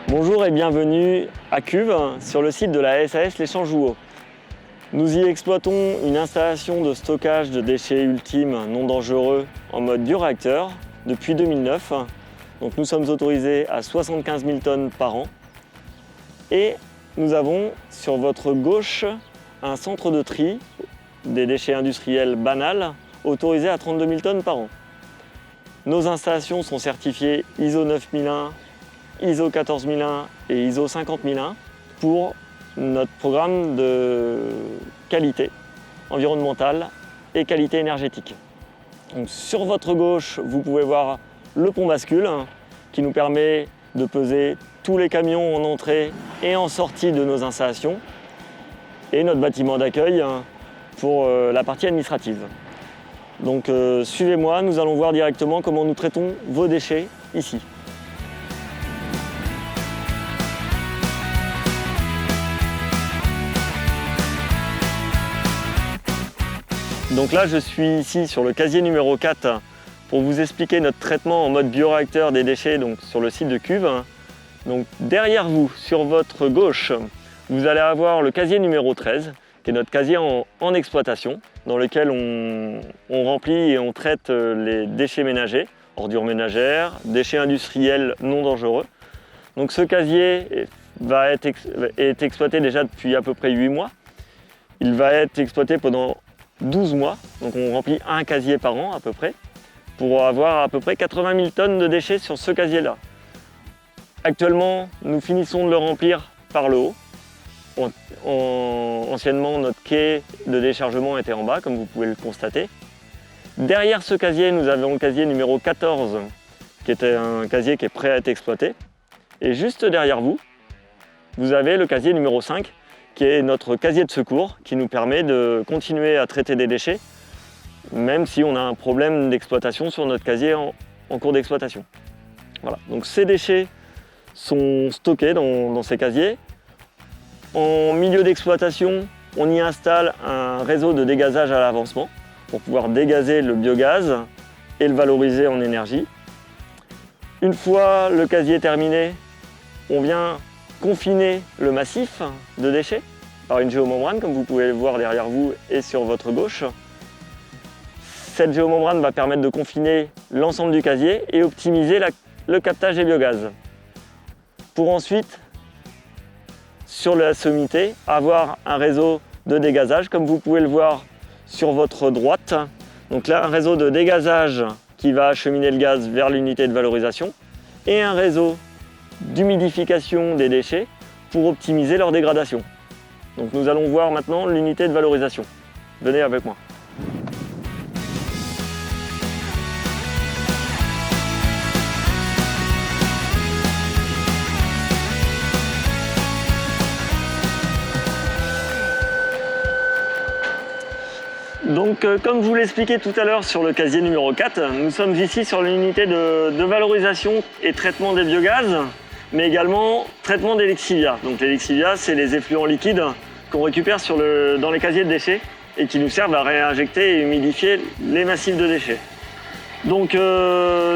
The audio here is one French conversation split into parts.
Bonjour et bienvenue à Cuves, sur le site de la SAS Les Champs-Jouot. Nous y exploitons une installation de stockage de déchets ultimes non dangereux en mode bioréacteur depuis 2009. Donc nous sommes autorisés à 75 000 tonnes par an. Et nous avons sur votre gauche un centre de tri des déchets industriels banals autorisé à 32 000 tonnes par an. Nos installations sont certifiées ISO 9001, ISO 14001 et ISO 50001 pour notre programme de qualité environnementale et qualité énergétique. Donc, sur votre gauche, vous pouvez voir le pont bascule qui nous permet de peser tous les camions en entrée et en sortie de nos installations et notre bâtiment d'accueil pour la partie administrative. Donc suivez-moi, nous allons voir directement comment nous traitons vos déchets ici. Donc là, je suis ici sur le casier numéro 4 pour vous expliquer notre traitement en mode bioréacteur des déchets donc sur le site de Cuves. Donc derrière vous, sur votre gauche, vous allez avoir le casier numéro 13, qui est notre casier en exploitation, dans lequel on remplit et on traite les déchets ménagers, ordures ménagères, déchets industriels non dangereux. Donc ce casier est exploité déjà depuis à peu près 8 mois. Il va être exploité pendant 12 mois, donc on remplit un casier par an à peu près, pour avoir à peu près 80 000 tonnes de déchets sur ce casier-là. Actuellement, nous finissons de le remplir par le haut. Anciennement, notre quai de déchargement était en bas, comme vous pouvez le constater. Derrière ce casier, nous avons le casier numéro 14, qui était un casier qui est prêt à être exploité. Et juste derrière vous, vous avez le casier numéro 5, qui est notre casier de secours, qui nous permet de continuer à traiter des déchets, même si on a un problème d'exploitation sur notre casier en cours d'exploitation. Voilà. Donc ces déchets sont stockés dans ces casiers. En milieu d'exploitation, on y installe un réseau de dégazage à l'avancement pour pouvoir dégazer le biogaz et le valoriser en énergie. Une fois le casier terminé, on vient confiner le massif de déchets par une géomembrane, comme vous pouvez le voir derrière vous et sur votre gauche. Cette géomembrane va permettre de confiner l'ensemble du casier et optimiser le captage des biogaz. Pour ensuite, sur la sommité, avoir un réseau de dégazage, comme vous pouvez le voir sur votre droite. Donc là, un réseau de dégazage qui va acheminer le gaz vers l'unité de valorisation et un réseau d'humidification des déchets pour optimiser leur dégradation. Donc nous allons voir maintenant l'unité de valorisation. Venez avec moi. Donc comme je vous l'expliquais tout à l'heure sur le casier numéro 4, nous sommes ici sur l'unité de valorisation et traitement des biogaz, mais également traitement des lexivia. Donc les lexivia, c'est les effluents liquides qu'on récupère dans les casiers de déchets et qui nous servent à réinjecter et humidifier les massifs de déchets. Donc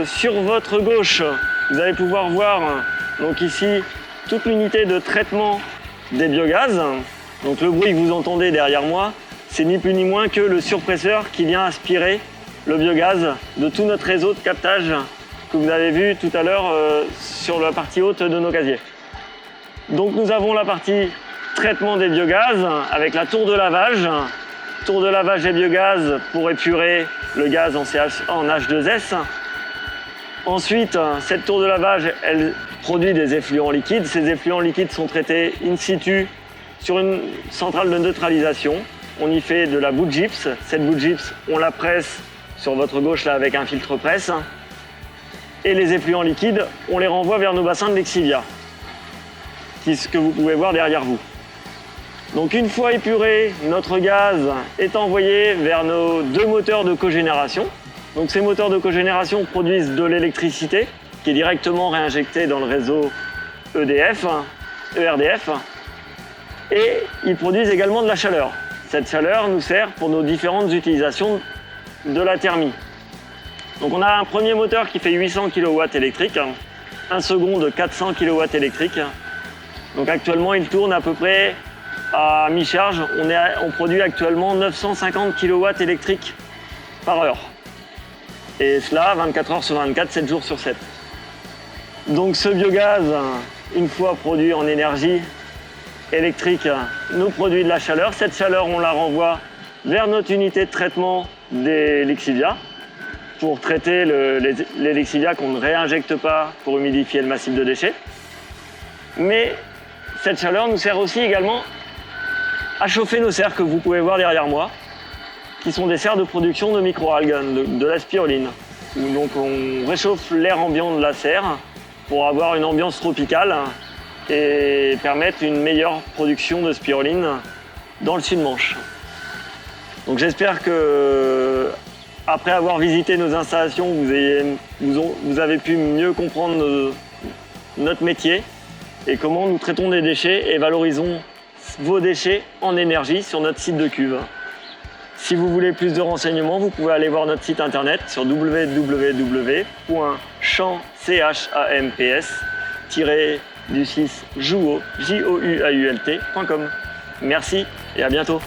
sur votre gauche, vous allez pouvoir voir donc ici toute l'unité de traitement des biogaz. Donc le bruit que vous entendez derrière moi, c'est ni plus ni moins que le surpresseur qui vient aspirer le biogaz de tout notre réseau de captage que vous avez vu tout à l'heure sur la partie haute de nos casiers. Donc nous avons la partie traitement des biogaz avec la tour de lavage des biogaz pour épurer le gaz en H2S. Ensuite, cette tour de lavage, elle produit des effluents liquides. Ces effluents liquides sont traités in situ sur une centrale de neutralisation. On y fait de la boue de gypse. Cette boue de gypse, on la presse sur votre gauche là avec un filtre presse. Et les effluents liquides, on les renvoie vers nos bassins de lexivia, que vous pouvez voir derrière vous. Donc une fois épuré, notre gaz est envoyé vers nos 2 moteurs de cogénération. Donc ces moteurs de cogénération produisent de l'électricité qui est directement réinjectée dans le réseau ERDF. Et ils produisent également de la chaleur. Cette chaleur nous sert pour nos différentes utilisations de la thermie. Donc on a un premier moteur qui fait 800 kW électriques un second de 400 kW électriques. Donc actuellement, il tourne à peu près à mi-charge. On produit actuellement 950 kW électriques par heure. Et cela 24 heures sur 24, 7 jours sur 7. Donc ce biogaz, une fois produit en énergie électrique, nous produit de la chaleur. Cette chaleur, on la renvoie vers notre unité de traitement des lixivias pour traiter les lixivias qu'on ne réinjecte pas pour humidifier le massif de déchets. Mais cette chaleur nous sert aussi également à chauffer nos serres que vous pouvez voir derrière moi, qui sont des serres de production de microalgues, de la spiruline. Donc on réchauffe l'air ambiant de la serre pour avoir une ambiance tropicale et permettre une meilleure production de spiruline dans le Sud-Manche. Donc j'espère que, après avoir visité nos installations, vous avez pu mieux comprendre notre métier et comment nous traitons des déchets et valorisons vos déchets en énergie sur notre site de cuve. Si vous voulez plus de renseignements, vous pouvez aller voir notre site internet sur www.champs-jouault.com. Merci et à bientôt.